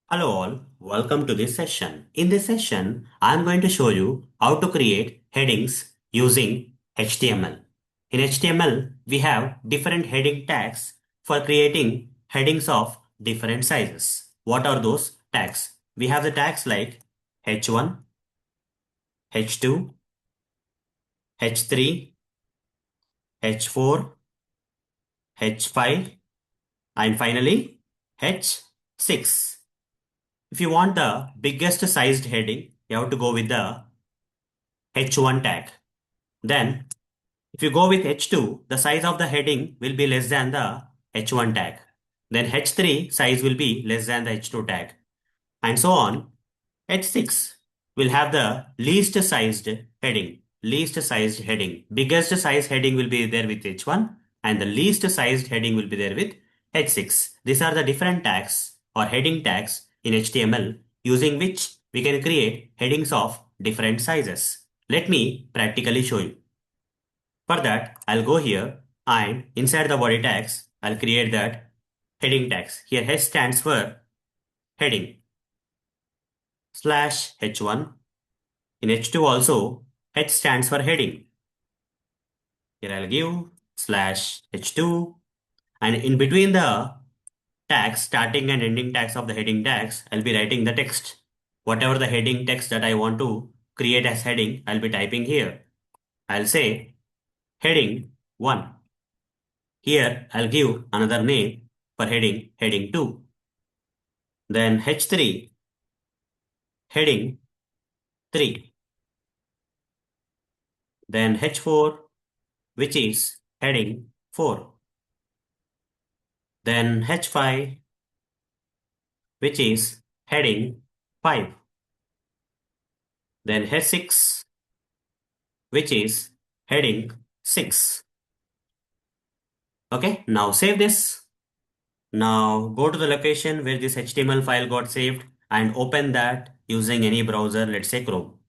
Hello all, welcome to this session. In this session, I am going to show you how to create headings using HTML. In HTML, we have different heading tags for creating headings of different sizes. What are those tags? We have the tags like H1, H2, H3, H4, H5, and finally H6. If you want the biggest sized heading, you have to go with the H1 tag. Then, if you go with H2, the size of the heading will be less than the H1 tag. Then H3 size will be less than the H2 tag. And so on. H6 will have the least sized heading. Least sized heading. Biggest size heading will be there with H1 and the least sized heading will be there with H6. These are the different tags or heading tags in HTML using which we can create headings of different sizes. Let me practically show you. For that, I'll go here and inside the body tags, I'll create that heading tags. Here H stands for heading slash H1. In H2 also, H stands for heading. Here I'll give slash H2 and in between the tags, starting and ending tags of the heading tags, I'll be writing the text. Whatever the heading text that I want to create as heading, I'll be typing here. I'll say heading 1. Here I'll give another name for heading 2. Then H3, heading 3. Then H4, which is heading 4. Then H5, which is heading 5. Then H6, which is heading 6. Okay, now save this. Now go to the location where this HTML file got saved and open that using any browser, let's say Chrome.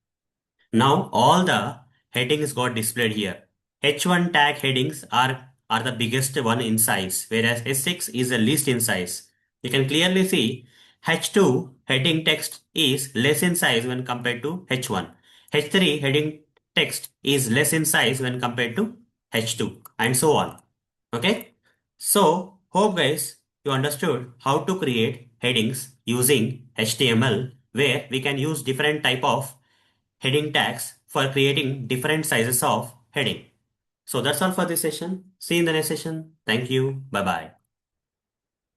Now all the headings got displayed here. H1 tag headings are the biggest one in size, whereas H6 is the least in size. You can clearly see H2 heading text is less in size when compared to H1. H3 heading text is less in size when compared to H2 and so on. Okay. So hope guys you understood how to create headings using HTML where we can use different type of heading tags for creating different sizes of heading. So that's all for this session. See you in the next session. Thank you. Bye bye.